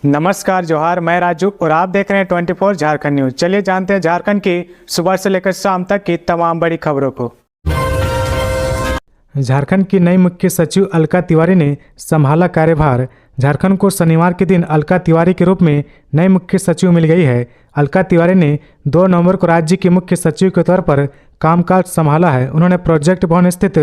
नमस्कार जोहार, मैं राजू और आप देख रहे हैं 24 झारखंड न्यूज। चलिए जानते हैं झारखंड की सुबह से लेकर शाम तक की तमाम बड़ी खबरों को। झारखंड की नई मुख्य सचिव अलका तिवारी ने संभाला कार्यभार। झारखंड को शनिवार के दिन अलका तिवारी के रूप में नई मुख्य सचिव मिल गई है। अलका तिवारी ने 2 नवंबर को राज्य की मुख्य सचिव के तौर पर कामकाज संभाला है। उन्होंने प्रोजेक्ट भवन स्थित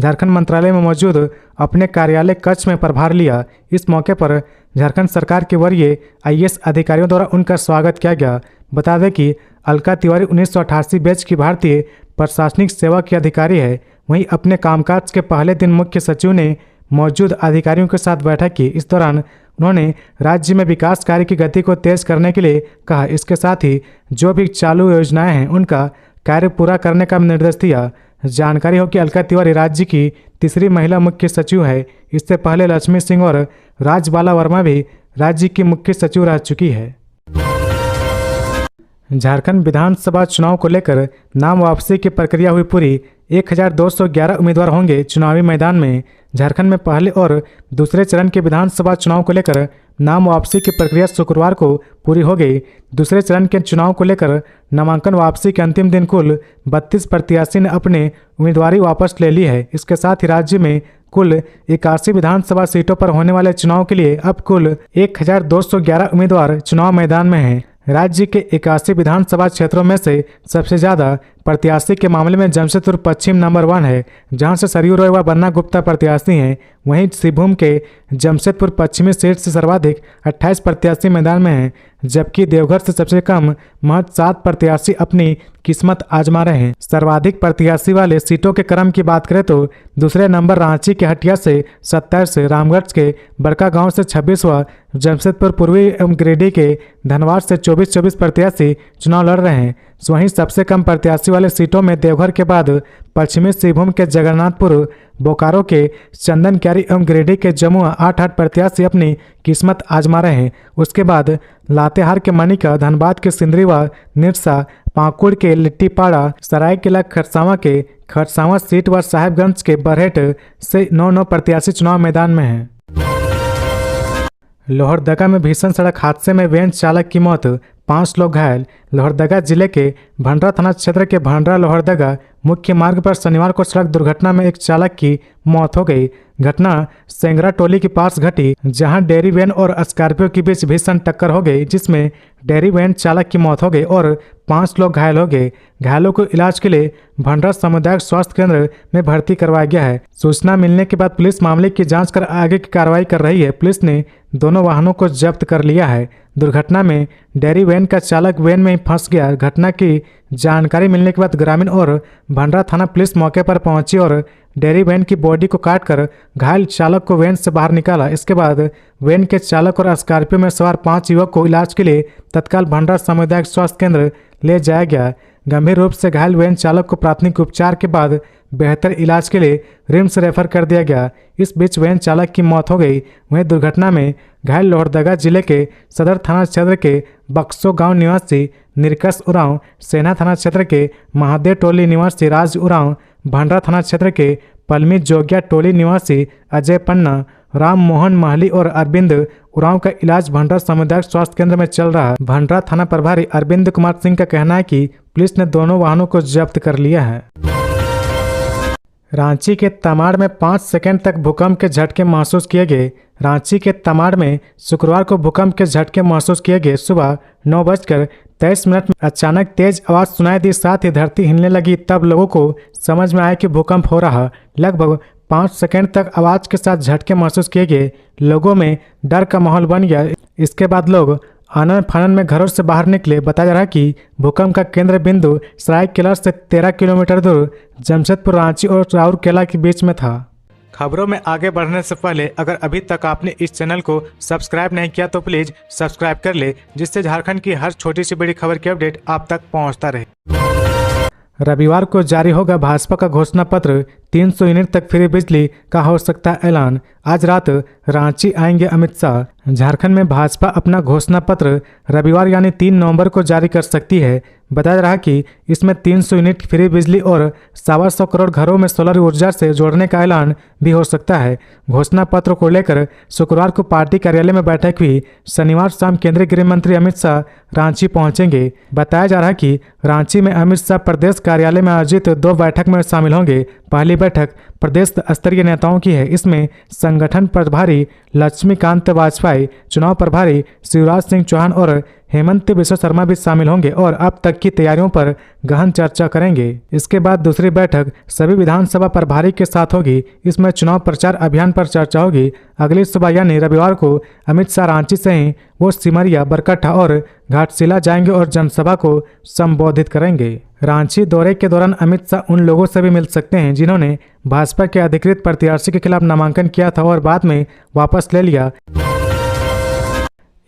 झारखंड मंत्रालय में मौजूद अपने कार्यालय कक्ष में प्रभार लिया। इस मौके पर झारखंड सरकार के वरीय आईएएस अधिकारियों द्वारा उनका स्वागत किया गया। बता दें कि अलका तिवारी 1988 बैच की भारतीय प्रशासनिक सेवा की अधिकारी है। वहीं अपने कामकाज के पहले दिन मुख्य सचिव ने मौजूद अधिकारियों के साथ बैठक की। इस दौरान उन्होंने राज्य में विकास कार्य की गति को तेज करने के लिए कहा। इसके साथ ही जो भी चालू योजनाएं हैं उनका कार्य पूरा करने का निर्देश दिया। जानकारी हो कि अलका तिवारी राज्य की तीसरी महिला मुख्य सचिव है। इससे पहले लक्ष्मी सिंह और राजबाला वर्मा भी राज्य की मुख्य सचिव रह चुकी है। झारखंड विधानसभा चुनाव को लेकर नाम वापसी की प्रक्रिया हुई पूरी। 1211 उम्मीदवार होंगे चुनावी मैदान में। झारखंड में पहले और दूसरे चरण के विधानसभा चुनाव को लेकर नाम वापसी की प्रक्रिया शुक्रवार को पूरी हो गई। दूसरे चरण के चुनाव को लेकर नामांकन वापसी के अंतिम दिन कुल 32 प्रत्याशी ने अपने उम्मीदवारी वापस ले ली है। इसके साथ ही राज्य में कुल 81 विधानसभा सीटों पर होने वाले चुनाव के लिए अब कुल 1211 उम्मीदवार चुनाव मैदान में हैं। राज्य के 81 विधानसभा क्षेत्रों में से सबसे ज़्यादा प्रत्याशी के मामले में जमशेदपुर पश्चिम नंबर 1 है, जहां से सरयू रॉय व बन्ना गुप्ता प्रत्याशी हैं। वहीं सिंहभूम के जमशेदपुर पश्चिमी सीट से सर्वाधिक 28 प्रत्याशी मैदान में हैं, जबकि देवघर से सबसे कम महज 7 प्रत्याशी अपनी किस्मत आजमा रहे हैं। सर्वाधिक प्रत्याशी वाले सीटों के क्रम की बात करें तो दूसरे नंबर रांची के हटिया से 27, रामगढ़ के बड़का गांव से 26 व जमशेदपुर पूर्वी एवं गिरिडीह के धनबाद से 24 प्रत्याशी चुनाव लड़ रहे हैं। वहीं सबसे कम प्रत्याशी वाले सीटों में देवघर के बाद पश्चिमी सिंहभूम के जगन्नाथपुर, बोकारो के चंदन क्यारी एवं गिरिडीह के जमुआ 8 प्रत्याशी अपनी किस्मत आजमा रहे हैं। उसके बाद लातेहार के मनिका, धनबाद के सिंदरी व निरसा, पाकुड़ के लिट्टीपाड़ा, सरायकेला खरसावां के खरसावां सीट व साहेबगंज के बरहेट से 9 प्रत्याशी चुनाव मैदान में हैं। लोहरदगा में भीषण सड़क हादसे में वैन चालक की मौत, 5 लोग घायल। लोहरदगा जिले के भंडरा थाना क्षेत्र के भंडरा लोहरदगा मुख्य मार्ग पर शनिवार को सड़क दुर्घटना में एक चालक की मौत हो गई। घटना सेंगरा टोली के पास घटी, जहां डेयरी वैन और स्कॉर्पियो के बीच भीषण टक्कर हो गई, जिसमें डेयरी वैन चालक की मौत हो गई और 5 लोग घायल हो गए। घायलों को इलाज के लिए भंडरा सामुदायिक स्वास्थ्य केंद्र में भर्ती करवाया गया है। सूचना मिलने के बाद पुलिस मामले की जांच कर आगे की कार्रवाई कर रही है। पुलिस ने दोनों वाहनों को जब्त कर लिया है। दुर्घटना में डेयरी वैन का चालक वैन में फंस गया। घटना की जानकारी मिलने के बाद ग्रामीण और भंडरा थाना पुलिस मौके पर पहुंची और डेयरी वैन की बॉडी को काटकर घायल चालक को वैन से बाहर निकाला। इसके बाद वैन के चालक और स्कॉर्पियो में सवार 5 युवक को इलाज के लिए तत्काल भंडरा सामुदायिक स्वास्थ्य केंद्र ले जाया गया। गंभीर रूप से घायल वैन चालक को प्राथमिक उपचार के बाद बेहतर इलाज के लिए रिम्स रेफर कर दिया गया। इस बीच वैन चालक की मौत हो गई। वहीं दुर्घटना में घायल लोहरदगा जिले के सदर थाना क्षेत्र के बक्सो गांव निवासी निरकस उरांव, सेना थाना क्षेत्र के महादेव टोली निवासी राज उरांव, भंडरा थाना क्षेत्र के पलमी जोगिया टोली निवासी अजय पन्ना, राम मोहन महली और अरविंद उरांव का इलाज भंडरा सामुदायिक स्वास्थ्य केंद्र में चल रहा है। भंडरा थाना प्रभारी अरविंद कुमार सिंह का कहना है कि पुलिस ने दोनों वाहनों को जब्त कर लिया है। रांची के तमाड़ में 5 सेकंड तक भूकंप के झटके महसूस किए गए। रांची के तमाड़ में शुक्रवार को भूकंप के झटके महसूस किए गए। सुबह 9:23 में अचानक तेज आवाज सुनाई दी, साथ ही धरती हिलने लगी। तब लोगों को समझ में आया कि भूकंप हो रहा। लगभग 5 सेकंड तक आवाज के साथ झटके महसूस किए गए। लोगों में डर का माहौल बन गया। इसके बाद लोग आनन फानन में घरों से बाहर निकले। बताया जा रहा है कि भूकंप का केंद्र बिंदु सरायकेला से 13 किलोमीटर दूर जमशेदपुर, रांची और राउरकेला के बीच में था। खबरों में आगे बढ़ने से पहले अगर अभी तक आपने इस चैनल को सब्सक्राइब नहीं किया तो प्लीज सब्सक्राइब कर ले, जिससे झारखंड की हर छोटी सी बड़ी खबर की अपडेट आप तक पहुंचता रहे। रविवार को जारी होगा भाजपा का घोषणा पत्र। 300 यूनिट तक फ्री बिजली का हो सकता है ऐलान। आज रात रांची आएंगे अमित शाह। झारखंड में भाजपा अपना घोषणा पत्र रविवार यानी 3 नवंबर को जारी कर सकती है। बताया रहा कि इसमें 300 यूनिट फ्री बिजली और 125 करोड़ घरों में सोलर ऊर्जा से जोड़ने का ऐलान भी हो सकता है। घोषणा पत्र को लेकर शुक्रवार को पार्टी कार्यालय में बैठक हुई। शनिवार शाम केंद्रीय गृह मंत्री अमित शाह रांची पहुंचेंगे। बताया जा रहा है कि रांची में अमित शाह प्रदेश कार्यालय में आयोजित 2 बैठक में शामिल होंगे। पहली बैठक प्रदेश स्तरीय नेताओं की है। इसमें संगठन प्रभारी लक्ष्मीकांत वाजपेयी, चुनाव प्रभारी शिवराज सिंह चौहान और हेमंत बिश्व शर्मा भी शामिल होंगे और अब तक की तैयारियों पर गहन चर्चा करेंगे। इसके बाद दूसरी बैठक सभी विधानसभा प्रभारी के साथ होगी। इसमें चुनाव प्रचार अभियान पर चर्चा होगी। अगली सुबह यानी रविवार को अमित शाह रांची से ही वो सिमरिया, बरकट्ठा और घाटशिला जाएंगे और जनसभा को संबोधित करेंगे। रांची दौरे के दौरान अमित शाह उन लोगों से भी मिल सकते हैं जिन्होंने भाजपा के अधिकृत प्रत्याशी के खिलाफ नामांकन किया था और बाद में वापस ले लिया।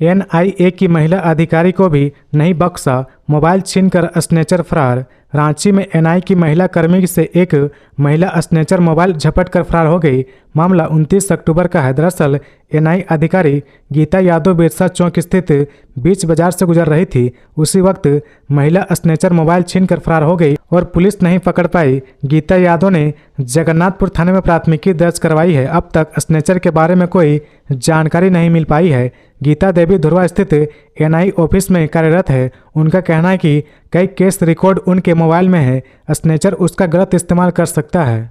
एनआईए की महिला अधिकारी को भी नहीं बख्शा, मोबाइल छीनकर स्नेचर फरार। रांची में एनआई की महिला कर्मी से एक महिला स्नेचर मोबाइल झपट कर फरार हो गई। मामला 29 अक्टूबर का है। दरअसल एनआई अधिकारी गीता यादव बिरसा चौक स्थित बीच बाजार से गुजर रही थी। उसी वक्त महिला स्नेचर मोबाइल छीनकर फरार हो गई और पुलिस नहीं पकड़ पाई। गीता यादव ने जगन्नाथपुर थाने में प्राथमिकी दर्ज करवाई है। अब तक स्नेचर के बारे में कोई जानकारी नहीं मिल पाई है। गीता देवी धुरवा स्थित एनआई ऑफिस में कार्यरत है। उनका कहना है कि कई केस रिकॉर्ड उनके मोबाइल में है। स्नेचर उसका गलत इस्तेमाल कर सकता है।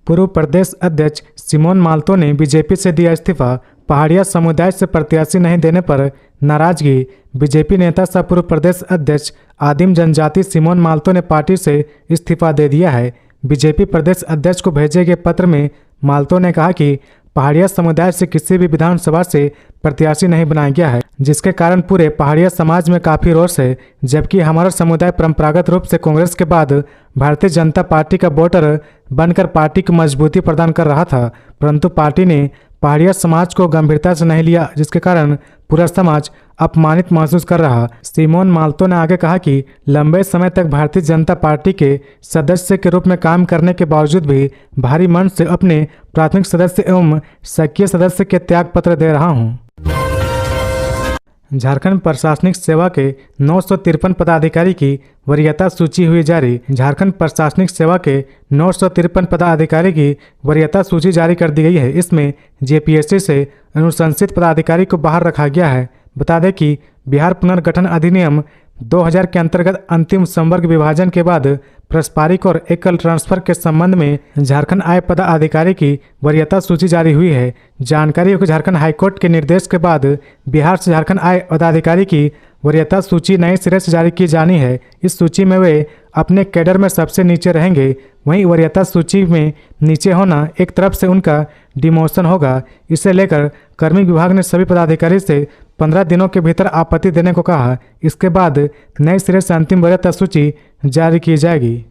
पूर्व प्रदेश अध्यक्ष सिमोन माल्तो ने बीजेपी से दिया इस्तीफा। पहाड़िया समुदाय से प्रत्याशी नहीं देने पर नाराजगी। बीजेपी नेता सह पूर्व प्रदेश अध्यक्ष आदिम जनजाति सिमोन माल्तो ने पार्टी से इस्तीफा दे दिया है। बीजेपी प्रदेश अध्यक्ष को भेजे गए पत्र में माल्तो ने कहा कि पहाड़िया समुदाय से किसी भी विधानसभा से प्रत्याशी नहीं बनाया गया है, जिसके कारण पूरे पहाड़िया समाज में काफी रोष है। जबकि हमारा समुदाय परंपरागत रूप से कांग्रेस के बाद भारतीय जनता पार्टी का वोटर बनकर पार्टी को मजबूती प्रदान कर रहा था, परंतु पार्टी ने पहाड़िया समाज को गंभीरता से नहीं लिया, जिसके कारण पूरा समाज अपमानित महसूस कर रहा। सिमोन माल्तो ने आगे कहा कि लंबे समय तक भारतीय जनता पार्टी के सदस्य के रूप में काम करने के बावजूद भी भारी मन से अपने प्राथमिक सदस्य एवं सक्रिय सदस्य के त्याग पत्र दे रहा हूं। झारखंड प्रशासनिक सेवा के 953 पदाधिकारी की वरीयता सूची हुई जारी। झारखंड प्रशासनिक सेवा के 953 पदाधिकारी की वरीयता सूची जारी कर दी गई है। इसमें जेपीएससी से अनुशंसित पदाधिकारी को बाहर रखा गया है। बता दें कि बिहार पुनर्गठन अधिनियम 2000 के अंतर्गत अंतिम संवर्ग विभाजन के बाद पारस्परिक और एकल ट्रांसफर के संबंध में झारखंड आय पदाधिकारी की वरीयता सूची जारी हुई है। जानकारी हो कि झारखंड हाईकोर्ट के निर्देश के बाद बिहार से झारखंड आय पदाधिकारी की वरीयता सूची नए सिरे से जारी की जानी है। इस सूची में वे अपने कैडर में सबसे नीचे रहेंगे। वहीं वरीयता सूची में नीचे होना एक तरफ से उनका डिमोशन होगा। इसे लेकर कार्मिक विभाग ने सभी पदाधिकारी से 15 दिनों के भीतर आपत्ति देने को कहा। इसके बाद नए सिरे से अंतिम वरीयता सूची जारी की जाएगी।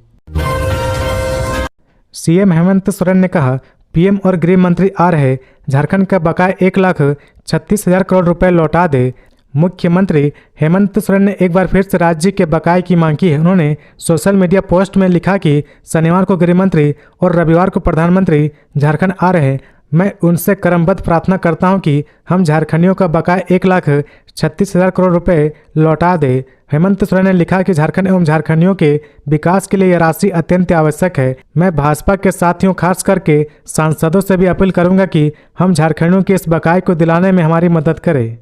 सीएम हेमंत सोरेन ने कहा, पीएम और गृह मंत्री आ रहे, झारखंड का बकाया 1,36,000 करोड़ रुपए लौटा दे। मुख्यमंत्री हेमंत सोरेन ने एक बार फिर से राज्य के बकाये की मांग की है। उन्होंने सोशल मीडिया पोस्ट में लिखा कि शनिवार को गृह मंत्री और रविवार को प्रधानमंत्री झारखंड आ रहे हैं। मैं उनसे क्रमबद्ध प्रार्थना करता हूं कि हम झारखंडियों का बकाया 1,36,000 करोड़ रुपए लौटा दे। हेमंत सोरेन ने लिखा कि झारखंड एवं झारखंडियों के विकास के लिए यह राशि अत्यंत आवश्यक है। मैं भाजपा के साथियों खास करके सांसदों से भी अपील करूंगा कि हम झारखंडियों के इस बकाये को दिलाने में हमारी मदद करें।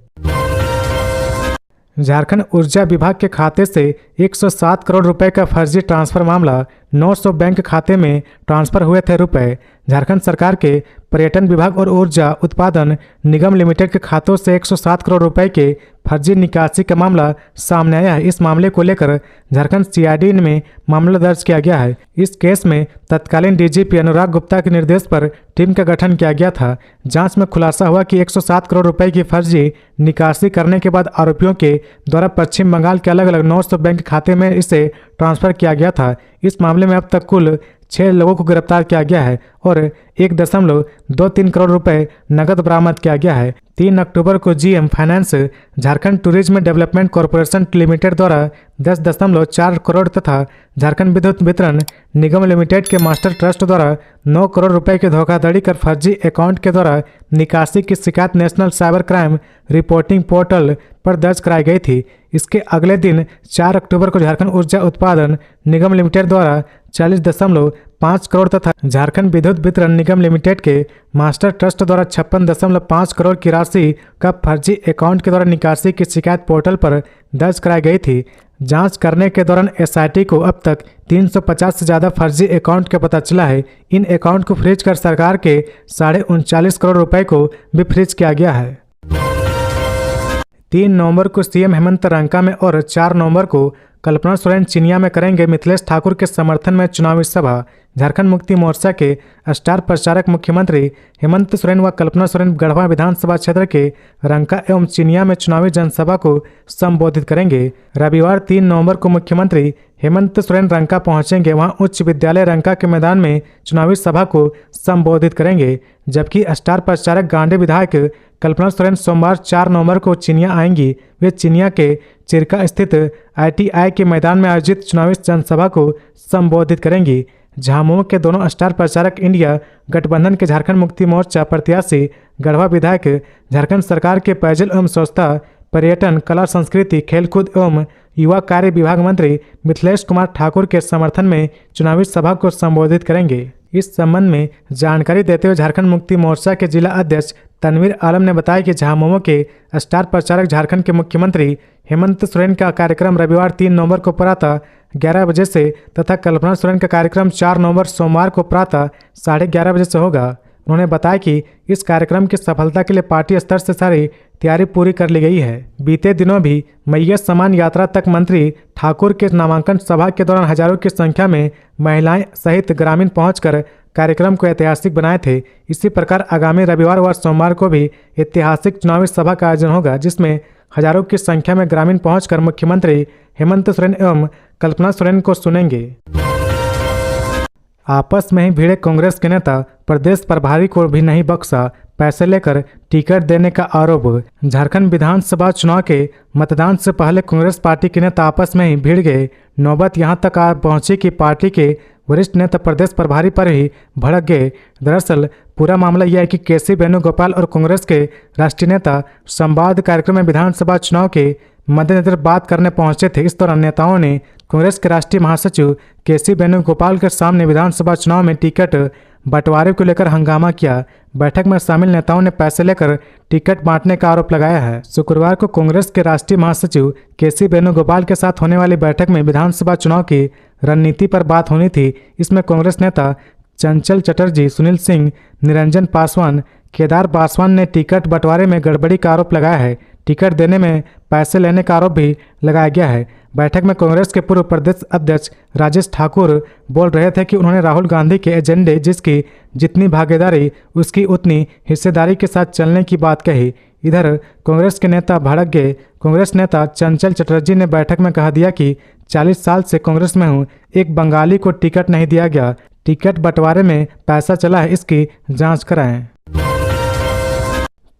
झारखंड ऊर्जा विभाग के खाते से 107 करोड़ रुपए का फर्जी ट्रांसफर मामला। 900 बैंक खाते में ट्रांसफर हुए थे रुपए। झारखंड सरकार के पर्यटन विभाग और ऊर्जा उत्पादन निगम लिमिटेड के खातों से 107 करोड़ रुपए के फर्जी निकासी का मामला सामने आया है। इस मामले को लेकर झारखंड सीआईडी में मामला दर्ज किया गया है। इस केस में तत्कालीन डीजीपी अनुराग गुप्ता के निर्देश पर टीम का गठन किया गया था। जांच में खुलासा हुआ कि 107 करोड़ रुपए की फर्जी निकासी करने के बाद आरोपियों के द्वारा पश्चिम बंगाल के अलग अलग 900 बैंक खाते में इसे ट्रांसफर किया गया था। इस मामले में अब तक कुल 6 लोगों को गिरफ्तार किया गया है और 1.23 करोड़ रुपए नकद बरामद किया गया है। 3 अक्टूबर को GM finance Jharkhand tourism development corporation limited द्वारा 10.4 करोड़ तथा झारखंड विद्युत वितरण निगम लिमिटेड के मास्टर ट्रस्ट द्वारा 9 करोड़ रुपए की धोखाधड़ी कर फर्जी अकाउंट के द्वारा निकासी की शिकायत national cyber crime reporting portal पर दर्ज कराई गई थी। इसके अगले दिन 4 अक्टूबर को झारखंड ऊर्जा उत्पादन निगम लिमिटेड द्वारा 40.5 करोड़ तथा झारखंड विद्युत वितरण निगम लिमिटेड के मास्टर ट्रस्ट द्वारा 56.5 करोड़ की राशि का फर्जी अकाउंट के द्वारा निकासी की शिकायत पोर्टल पर दर्ज कराई गई थी। जांच करने के दौरान एसआईटी को अब तक 350 से ज़्यादा फर्जी अकाउंट का पता चला है। इन अकाउंट को फ्रीज कर सरकार के 39.5 करोड़ रुपए को भी फ्रीज किया गया है। 3 नवंबर को सीएम हेमंत रंका में और 4 नवंबर को कल्पना सोरेन चिनिया में करेंगे मिथिलेश ठाकुर के समर्थन में चुनावी सभा। झारखंड मुक्ति मोर्चा के स्टार प्रचारक मुख्यमंत्री हेमंत सोरेन व कल्पना सोरेन गढ़वा विधानसभा क्षेत्र के रंका एवं चिनिया में चुनावी जनसभा को संबोधित करेंगे। रविवार 3 नवंबर को मुख्यमंत्री हेमंत सोरेन रंका पहुंचेंगे। वहां उच्च विद्यालय रंका के मैदान में चुनावी सभा को संबोधित करेंगे, जबकि स्टार प्रचारक गांधी विधायक कल्पना सोरेन सोमवार 4 नवंबर को चिनिया आएंगी। वे चिनिया के चिरका स्थित आईटीआई के मैदान में आयोजित चुनावी जनसभा को संबोधित करेंगी। झामुमो के दोनों स्टार प्रचारक इंडिया गठबंधन के झारखंड मुक्ति मोर्चा प्रत्याशी गढ़वा विधायक झारखंड सरकार के पेयजल एवं स्वच्छता, पर्यटन, कला संस्कृति, खेलकूद एवं युवा कार्य विभाग मंत्री मिथिलेश कुमार ठाकुर के समर्थन में चुनावी सभा को संबोधित करेंगे। इस संबंध में जानकारी देते हुए झारखंड मुक्ति मोर्चा के जिला अध्यक्ष तनवीर आलम ने बताया कि झामुमो के स्टार प्रचारक झारखंड के मुख्यमंत्री हेमंत सोरेन का कार्यक्रम रविवार 3 नवंबर को प्रातः 11 बजे से तथा कल्पना सोरेन का कार्यक्रम 4 नवंबर सोमवार को प्रातः 11:30 बजे से होगा। उन्होंने बताया कि इस कार्यक्रम की सफलता के लिए पार्टी स्तर से सारी तैयारी पूरी कर ली गई है। बीते दिनों भी मैया सम्मान यात्रा तक मंत्री ठाकुर के नामांकन सभा के दौरान हजारों की संख्या में महिलाएं सहित ग्रामीण पहुंचकर कार्यक्रम को ऐतिहासिक बनाए थे। इसी प्रकार आगामी रविवार व सोमवार को भी ऐतिहासिक चुनावी सभा का आयोजन होगा, जिसमें हजारों की संख्या में ग्रामीण पहुंचकर मुख्यमंत्री हेमंत सोरेन एवं कल्पना सोरेन को सुनेंगे। आपस में ही भिड़े कांग्रेस के नेता प्रदेश प्रभारी को भी नहीं बख्शा, पैसे लेकर टिकट देने का आरोप। झारखंड विधानसभा चुनाव के मतदान से पहले कांग्रेस पार्टी के नेता आपस में ही भिड़ गए। नौबत यहां तक आ पहुंची कि पार्टी के वरिष्ठ नेता प्रदेश प्रभारी पर ही भड़क गए। दरअसल पूरा मामला यह है कि केसी वेणुगोपाल और कांग्रेस के राष्ट्रीय नेता संवाद कार्यक्रम में विधानसभा चुनाव के मद्देनजर बात करने पहुंचे थे। इस दौरान नेताओं ने कांग्रेस के राष्ट्रीय महासचिव केसी वेणुगोपाल के सामने विधानसभा चुनाव में टिकट बंटवारे को लेकर हंगामा किया। बैठक में शामिल नेताओं ने पैसे लेकर टिकट बांटने का आरोप लगाया है। शुक्रवार को कांग्रेस के राष्ट्रीय महासचिव केसी वेणुगोपाल के साथ होने वाली बैठक में विधानसभा चुनाव की रणनीति पर बात होनी थी। इसमें कांग्रेस नेता चंचल चटर्जी, सुनील सिंह, निरंजन पासवान, केदार पासवान ने टिकट बंटवारे में गड़बड़ी का आरोप लगाया है। टिकट देने में पैसे लेने का आरोप भी लगाया गया है। बैठक में कांग्रेस के पूर्व प्रदेश अध्यक्ष राजेश ठाकुर बोल रहे थे कि उन्होंने राहुल गांधी के एजेंडे जिसकी जितनी भागीदारी उसकी उतनी हिस्सेदारी के साथ चलने की बात कही। इधर कांग्रेस के नेता भड़क गए। कांग्रेस नेता चंचल चटर्जी ने बैठक में कहा दिया कि 40 साल से कांग्रेस में हूँ, एक बंगाली को टिकट नहीं दिया गया, टिकट बंटवारे में पैसा चला है, इसकी जांच कराएं।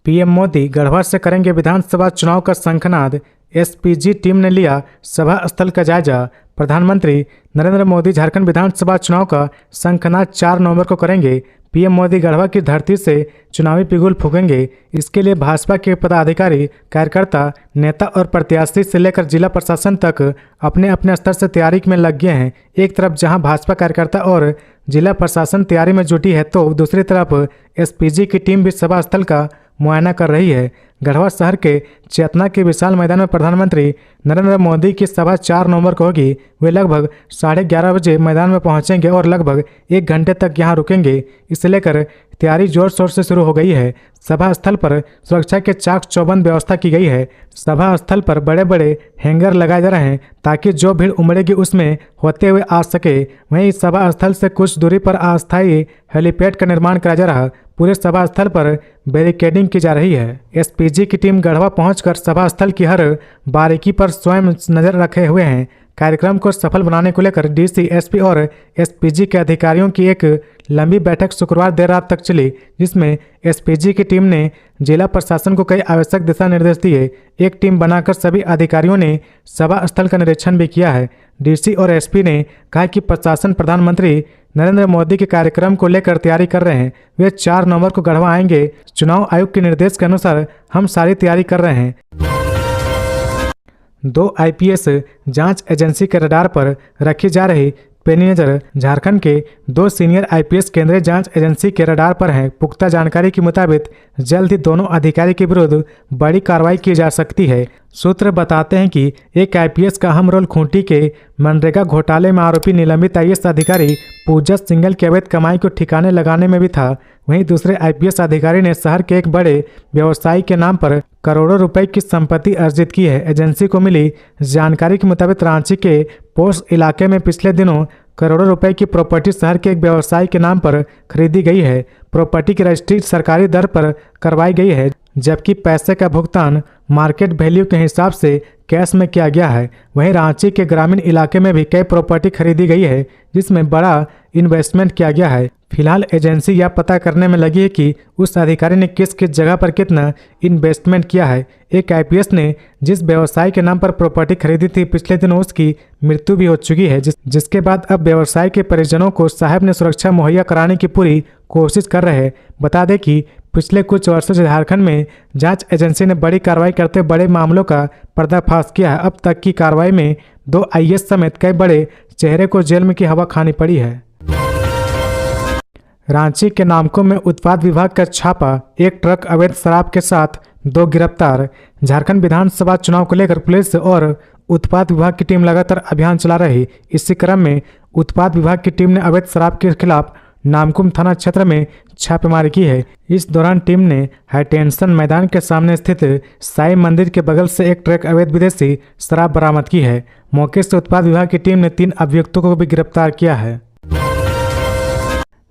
पीएम मोदी गढ़वा से करेंगे विधानसभा चुनाव का शंखनाद। एसपीजी टीम ने लिया सभा स्थल का जायजा। प्रधानमंत्री नरेंद्र मोदी झारखंड विधानसभा चुनाव का शंखनाद 4 नवंबर को करेंगे। पीएम मोदी गढ़वा की धरती से चुनावी पिघुल फूकेंगे। इसके लिए भाजपा के पदाधिकारी, कार्यकर्ता, नेता और प्रत्याशी से लेकर जिला प्रशासन तक अपने अपने स्तर से तैयारी में लग गए हैं। एक तरफ जहां भाजपा कार्यकर्ता और जिला प्रशासन तैयारी में जुटी है, तो दूसरी तरफ एसपीजी की टीम भी सभा स्थल का मुआयना कर रही है। गढ़वा शहर के चेतना के विशाल मैदान में प्रधानमंत्री नरेंद्र मोदी की सभा 4 नवंबर को होगी। वे लगभग 11:30 बजे मैदान में पहुंचेंगे और लगभग 1 घंटे तक यहां रुकेंगे। इसे लेकर तैयारी जोर शोर से शुरू हो गई है। सभा स्थल पर सुरक्षा के चाक चौबंद व्यवस्था की गई है। सभा स्थल पर बड़े बड़े हैंगर लगाए जा रहे हैं ताकि जो भीड़ उमड़ेगी उसमें होते हुए आ सके। वहीं सभा स्थल से कुछ दूरी पर अस्थायी हेलीपैड का निर्माण कराया जा रहा। पूरे सभा स्थल पर बैरिकेडिंग की जा रही है। एसपीजी की टीम गढ़वा पहुंचकर सभा स्थल की हर बारीकी पर स्वयं नजर रखे हुए हैं। कार्यक्रम को सफल बनाने को लेकर डीसी, एसपी और एसपीजी के अधिकारियों की एक लंबी बैठक शुक्रवार देर रात तक चली, जिसमें एसपीजी की टीम ने जिला प्रशासन को कई आवश्यक दिशा निर्देश दिए। एक टीम बनाकर सभी अधिकारियों ने सभा स्थल का निरीक्षण भी किया है। डीसी और एसपी ने कहा कि प्रशासन प्रधानमंत्री नरेंद्र मोदी के कार्यक्रम को लेकर तैयारी कर रहे हैं। वे 4 नवंबर को गढ़वा आएंगे। चुनाव आयोग के निर्देश के अनुसार हम सारी तैयारी कर रहे हैं। 2 आईपीएस जांच एजेंसी के रडार पर रखी जा रही पैनी नजर। झारखंड के 2 सीनियर आईपीएस केंद्रीय जांच एजेंसी के रडार पर हैं। पुख्ता जानकारी के मुताबिक जल्द ही दोनों अधिकारी के विरुद्ध बड़ी कार्रवाई की जा सकती है। सूत्र बताते हैं कि एक आईपीएस का अहम रोल खूंटी के मनरेगा घोटाले में आरोपी निलंबित आईएएस अधिकारी पूजा सिंघल की अवैध कमाई को ठिकाने लगाने में भी था। वहीं दूसरे आईपीएस अधिकारी ने शहर के एक बड़े व्यवसायी के नाम पर करोड़ों रुपए की संपत्ति अर्जित की है। एजेंसी को मिली जानकारी के मुताबिक रांची के पोस्ट इलाके में पिछले दिनों करोड़ों रुपए की प्रॉपर्टी शहर के एक व्यवसायी के नाम पर खरीदी गई है। प्रॉपर्टी की रजिस्ट्री सरकारी दर पर करवाई गई है, जबकि पैसे का भुगतान मार्केट वैल्यू के हिसाब से कैश में किया गया है। वहीं रांची के ग्रामीण इलाके में भी कई प्रॉपर्टी खरीदी गई है, जिसमें बड़ा इन्वेस्टमेंट किया गया है। फिलहाल एजेंसी यह पता करने में लगी है कि उस अधिकारी ने किस किस जगह पर कितना इन्वेस्टमेंट किया है। एक आईपीएस ने जिस व्यवसायी के नाम पर प्रॉपर्टी खरीदी थी, पिछले दिनों उसकी मृत्यु भी हो चुकी है, जिसके बाद अब व्यवसायी के परिजनों को साहब ने सुरक्षा मुहैया कराने की पूरी कोशिश कर रहे हैं। बता दें कि पिछले कुछ वर्षों से झारखंड में जांच एजेंसी ने बड़ी कार्रवाई करते बड़े मामलों का पर्दाफाश किया है। अब तक की कार्रवाई में 2 आईएएस समेत कई बड़े चेहरे को जेल में की हवा खानी पड़ी है। रांची के नामकुम में उत्पाद विभाग का छापा, एक ट्रक अवैध शराब के साथ 2 गिरफ्तार। झारखंड विधानसभा चुनाव को लेकर पुलिस और उत्पाद विभाग की टीम लगातार अभियान चला रही। इसी क्रम में उत्पाद विभाग की टीम ने अवैध शराब के खिलाफ नामकुम थाना क्षेत्र में छापेमारी की है। इस दौरान टीम ने हाईटेंशन मैदान के सामने स्थित साई मंदिर के बगल से एक ट्रक अवैध विदेशी शराब बरामद की है। मौके से उत्पाद विभाग की टीम ने 3 अभियुक्तों को भी गिरफ्तार किया है।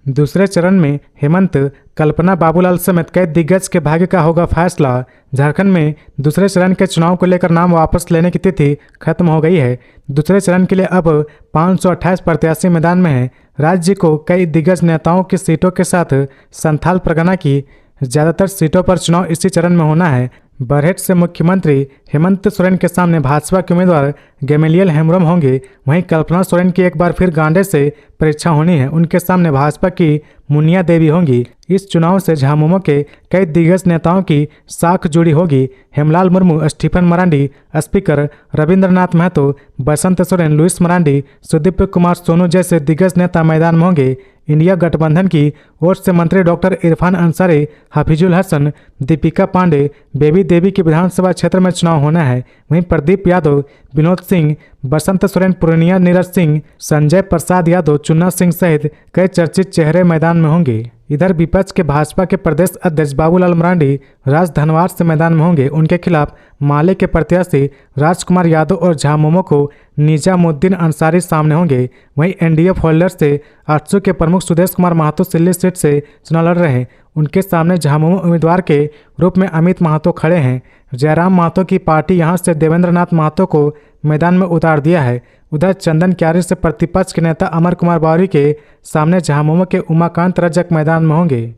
दूसरे चरण में हेमंत, कल्पना बाबूलाल समेत कई दिग्गज के भाग्य का होगा फैसला। झारखंड में दूसरे चरण के चुनाव को लेकर नाम वापस लेने की तिथि खत्म हो गई है। दूसरे चरण के लिए अब 528 प्रत्याशी मैदान में हैं। राज्य को कई दिग्गज नेताओं की सीटों के साथ संथाल परगना की ज़्यादातर सीटों पर चुनाव इसी चरण में होना है। बरहेट से मुख्यमंत्री हेमंत सोरेन के सामने भाजपा के उम्मीदवार गेमेलियल हेम्ब्रम होंगे। वहीं कल्पना सोरेन की एक बार फिर गांडे से परीक्षा होनी है। उनके सामने भाजपा की मुनिया देवी होंगी। इस चुनाव से झामुमो के कई दिग्गज नेताओं की साख जुड़ी होगी। Hemlal Murmu, Stephen Marandi, speaker Rabindranath Mahato, Basant Soren, Louis Marandi, Sudeep Kumar Sonu जैसे दिग्गज नेता मैदान में होंगे। इंडिया गठबंधन की ओर से मंत्री डॉक्टर इरफान अंसारी, हफीजुल हसन, दीपिका पांडे, बेबी देवी के विधानसभा क्षेत्र में चुनाव होना है। वहीं प्रदीप यादव, विनोद सिंह, बसंत सोरेन, पूर्णिया, नीरज सिंह, संजय प्रसाद यादव, चुन्ना सिंह सहित कई चर्चित चेहरे मैदान में होंगे। इधर विपक्ष के भाजपा के प्रदेश अध्यक्ष बाबूलाल मरांडी राजधनवार से मैदान में होंगे। उनके खिलाफ माले के प्रत्याशी राजकुमार यादव और झामुमो को निजामुद्दीन अंसारी सामने होंगे। वहीं एनडीएफ होल्डर से आजसू के प्रमुख सुदेश कुमार महतो सिल्ली सीट से चुनाव लड़ रहे हैं। उनके सामने झामुमो उम्मीदवार के रूप में अमित महतो खड़े हैं। जयराम महतो की पार्टी यहां से देवेंद्र नाथ महतो को मैदान में उतार दिया है। उधर चंदन क्यारी से प्रतिपक्ष के नेता अमर कुमार बावरी के सामने झामुमो के उमाकांत रजक मैदान में होंगे।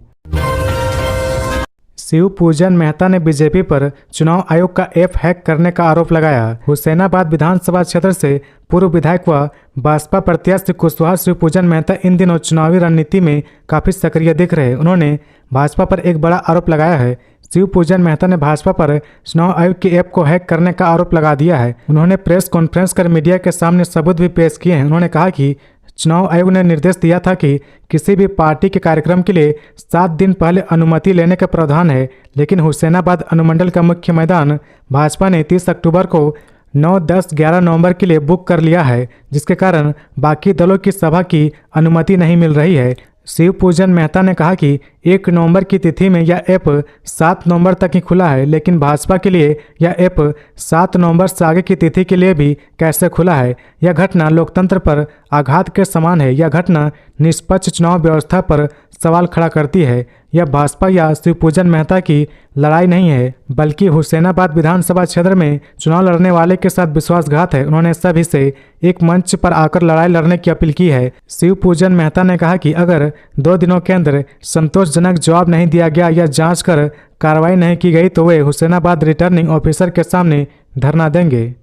शिव पूजन मेहता ने बीजेपी पर चुनाव आयोग का ऐप हैक करने का आरोप लगाया। हुसैनाबाद विधानसभा क्षेत्र से पूर्व विधायक व बसपा प्रत्याशी कुशवाहा शिव पूजन मेहता इन दिनों चुनावी रणनीति में काफी सक्रिय दिख रहे। उन्होंने भाजपा पर एक बड़ा आरोप लगाया है। शिव पूजन मेहता ने भाजपा पर चुनाव आयोग की ऐप को हैक करने का आरोप लगा दिया है। उन्होंने प्रेस कॉन्फ्रेंस कर मीडिया के सामने सबूत भी पेश किए हैं। उन्होंने कहा कि चुनाव आयोग ने निर्देश दिया था कि किसी भी पार्टी के कार्यक्रम के लिए 7 दिन पहले अनुमति लेने का प्रावधान है, लेकिन हुसैनाबाद अनुमंडल का मुख्य मैदान भाजपा ने 30 अक्टूबर को 9, 10, 11 नवंबर के लिए बुक कर लिया है, जिसके कारण बाकी दलों की सभा की अनुमति नहीं मिल रही है। शिव पूजन मेहता ने कहा कि 1 नवंबर की तिथि में यह ऐप 7 नवंबर तक ही खुला है, लेकिन भाजपा के लिए यह ऐप 7 नवंबर से आगे की तिथि के लिए भी कैसे खुला है। यह घटना लोकतंत्र पर आघात के समान है। यह घटना निष्पक्ष चुनाव व्यवस्था पर सवाल खड़ा करती है। यह भाजपा या शिवपूजन मेहता की लड़ाई नहीं है, बल्कि हुसैनाबाद विधानसभा क्षेत्र में चुनाव लड़ने वाले के साथ विश्वासघात है। उन्होंने सभी से एक मंच पर आकर लड़ाई लड़ने की अपील की है। शिवपूजन मेहता ने कहा कि अगर 2 दिनों के अंदर संतोषजनक जवाब नहीं दिया गया या जांच कर कार्रवाई नहीं की गई तो वे हुसैनाबाद रिटर्निंग ऑफिसर के सामने धरना देंगे।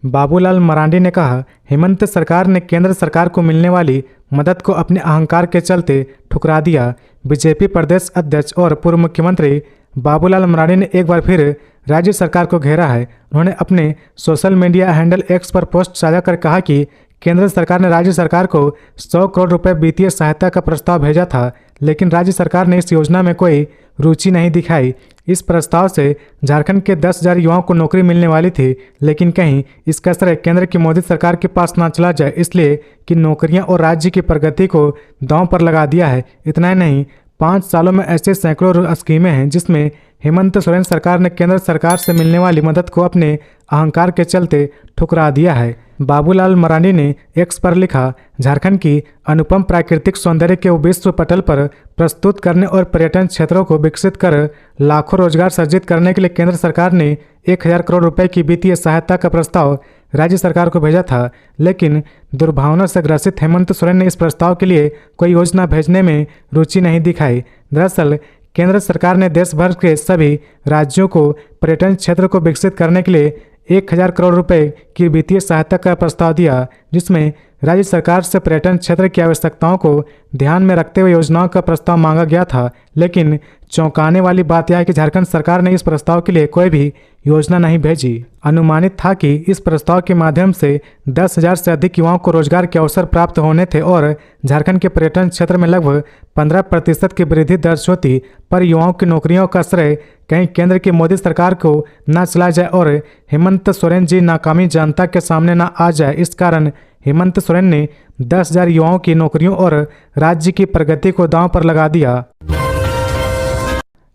बाबूलाल मरांडी ने कहा, हेमंत सरकार ने केंद्र सरकार को मिलने वाली मदद को अपने अहंकार के चलते ठुकरा दिया। बीजेपी प्रदेश अध्यक्ष और पूर्व मुख्यमंत्री बाबूलाल मरांडी ने एक बार फिर राज्य सरकार को घेरा है। उन्होंने अपने सोशल मीडिया हैंडल एक्स पर पोस्ट साझा कर कहा कि केंद्र सरकार ने राज्य सरकार को 100 करोड़ रुपए वित्तीय सहायता का प्रस्ताव भेजा था, लेकिन राज्य सरकार ने इस योजना में कोई रुचि नहीं दिखाई। इस प्रस्ताव से झारखंड के 10,000 युवाओं को नौकरी मिलने वाली थी, लेकिन कहीं इसका श्रेय केंद्र की मोदी सरकार के पास ना चला जाए, इसलिए कि नौकरियां और राज्य की प्रगति को दांव पर लगा दिया है। इतना ही नहीं, 5 सालों में ऐसे सैकड़ों स्कीमें हैं जिसमें हेमंत सोरेन सरकार ने केंद्र सरकार से मिलने वाली मदद को अपने अहंकार के चलते ठुकरा दिया है। बाबूलाल मरांडी ने एक्स पर लिखा, झारखंड की अनुपम प्राकृतिक सौंदर्य के विश्व पटल पर प्रस्तुत करने और पर्यटन क्षेत्रों को विकसित कर लाखों रोजगार सृजित करने के लिए केंद्र सरकार ने 1,000 करोड़ रुपए की वित्तीय सहायता का प्रस्ताव राज्य सरकार को भेजा था, लेकिन दुर्भावना से ग्रसित हेमंत सोरेन ने इस प्रस्ताव के लिए कोई योजना भेजने में रुचि नहीं दिखाई। दरअसल केंद्र सरकार ने देश भर के सभी राज्यों को पर्यटन क्षेत्र को विकसित करने के लिए 1,000 करोड़ रुपए की वित्तीय सहायता का प्रस्ताव दिया, जिसमें राज्य सरकार से पर्यटन क्षेत्र की आवश्यकताओं को ध्यान में रखते हुए योजनाओं का प्रस्ताव मांगा गया था। लेकिन चौंकाने वाली बात यह है कि झारखंड सरकार ने इस प्रस्ताव के लिए कोई भी योजना नहीं भेजी। अनुमानित था कि इस प्रस्ताव के माध्यम से 10,000 से अधिक युवाओं को रोजगार के अवसर प्राप्त होने थे और झारखंड के पर्यटन क्षेत्र में लगभग 15% की वृद्धि दर्ज होती, पर युवाओं की नौकरियों का श्रेय कहीं केंद्र की मोदी सरकार को न चला जाए और हेमंत सोरेन जी नाकामी जनता के सामने न आ जाए। इस कारण हेमंत सोरेन ने 10,000 युवाओं की नौकरियों और राज्य की प्रगति को दांव पर लगा दिया।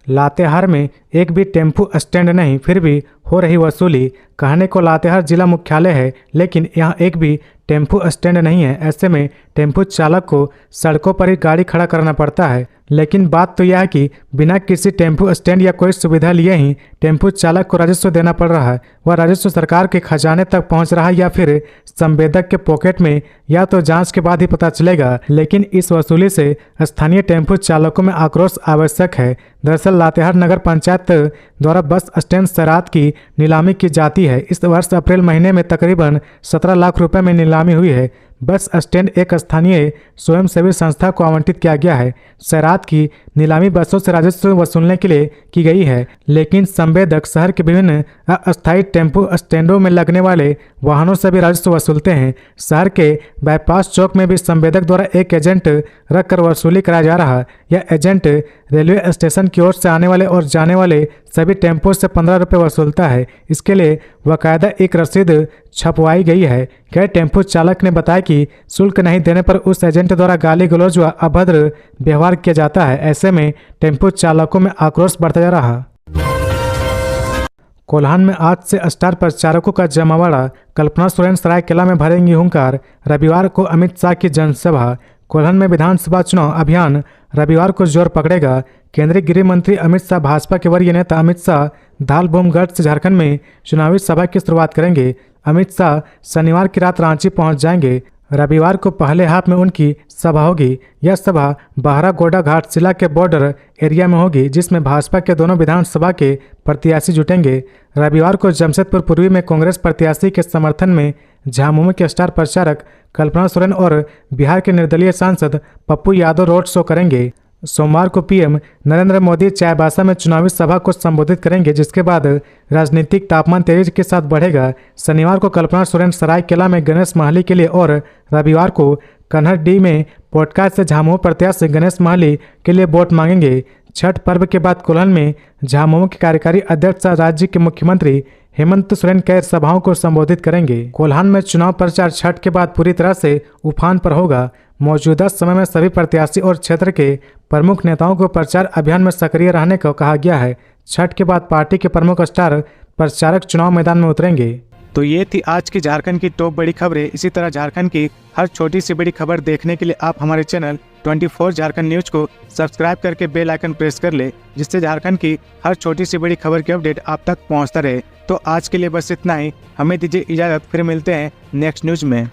लातेहार में एक भी टेम्पू स्टैंड नहीं, फिर भी हो रही वसूली। कहने को लातेहार जिला मुख्यालय है, लेकिन यहाँ एक भी टेम्पू स्टैंड नहीं है। ऐसे में टेम्पू चालक को सड़कों पर ही गाड़ी खड़ा करना पड़ता है। लेकिन बात तो यह है कि बिना किसी टेम्पू स्टैंड या कोई सुविधा लिए ही टेम्पू चालक को राजस्व देना पड़ रहा है। वह राजस्व सरकार के खजाने तक पहुंच रहा है या फिर संवेदक के पॉकेट में, या तो जांच के बाद ही पता चलेगा। लेकिन इस वसूली से स्थानीय टेम्पू चालकों में आक्रोश आवश्यक है। दरअसल लातेहार नगर पंचायत द्वारा बस स्टैंड सैरात की नीलामी की जाती है। इस वर्ष अप्रैल महीने में तकरीबन 17 लाख रुपए में नीलामी हुई है। बस स्टैंड एक स्थानीय स्वयंसेवी संस्था को आवंटित किया गया है। सैरात की नीलामी बसों से राजस्व वसूलने के लिए की गई है, लेकिन संवेदक शहर के विभिन्न अस्थायी टेम्पू स्टैंडों में लगने वाले वाहनों से भी राजस्व वसूलते हैं। शहर के बाईपास चौक में भी संवेदक द्वारा एक एजेंट रखकर वसूली कराया जा रहा है। यह एजेंट रेलवे स्टेशन की ओर से आने वाले और जाने वाले सभी टेम्पो से 15 रुपये वसूलता है। इसके लिए बाकायदा एक रसीद छपवाई गई है। कई टेम्पो चालक ने बताया कि शुल्क नहीं देने पर उस एजेंट द्वारा गाली गलौज व अभद्र व्यवहार किया जाता है। ऐसे में टेम्पो चालकों में आक्रोश बढ़ता जा रहा। कोल्हान में आज से स्टार प्रचारकों का जमावड़ा। कल्पना सोरेन सरायकेला में भरेंगी हुंकार। रविवार को अमित शाह की जनसभा। कोल्हान में विधानसभा चुनाव अभियान रविवार को जोर पकड़ेगा। केंद्रीय गृह मंत्री अमित शाह भाजपा के वरीय नेता अमित शाह धालबूमगढ़ से झारखंड में चुनावी सभा की शुरुआत करेंगे। अमित शाह शनिवार की रात रांची पहुंच जाएंगे। रविवार को पहले हाफ में उनकी सभा होगी। यह सभा बहरागोड़ा घाटशिला के बॉर्डर एरिया में होगी, जिसमें भाजपा के दोनों विधानसभा के प्रत्याशी जुटेंगे। रविवार को जमशेदपुर पूर्वी में कांग्रेस प्रत्याशी के समर्थन में झामुमो के स्टार प्रचारक कल्पना सोरेन और बिहार के निर्दलीय सांसद पप्पू यादव रोड शो करेंगे। सोमवार को पीएम नरेंद्र मोदी चाईबासा में चुनावी सभा को संबोधित करेंगे, जिसके बाद राजनीतिक तापमान तेजी के साथ बढ़ेगा। शनिवार को कल्पना सोरेन सरायकेला में गणेश महली के लिए और रविवार को कन्हरडीह में पोटका से झामुमो प्रत्याशी गणेश महली के लिए वोट मांगेंगे। छठ पर्व के बाद कोल्हान में झामुमो के कार्यकारी अध्यक्ष राज्य के मुख्यमंत्री हेमंत सोरेन कई सभाओं को संबोधित करेंगे। कोल्हान में चुनाव प्रचार छठ के बाद पूरी तरह से उफान पर होगा। मौजूदा समय में सभी प्रत्याशी और क्षेत्र के प्रमुख नेताओं को प्रचार अभियान में सक्रिय रहने को कहा गया है। छठ के बाद पार्टी के प्रमुख स्टार प्रचारक चुनाव मैदान में उतरेंगे। तो ये थी आज की झारखंड की टॉप बड़ी खबरें। इसी तरह झारखंड की हर छोटी सी बड़ी खबर देखने के लिए आप हमारे चैनल 24 झारखंड न्यूज को सब्सक्राइब करके बेल आइकन प्रेस कर ले, जिससे झारखंड की हर छोटी सी बड़ी खबर की अपडेट आप तक पहुंचता रहे। तो आज के लिए बस इतना ही, हमें दीजिए इजाजत, फिर मिलते हैं नेक्स्ट न्यूज में।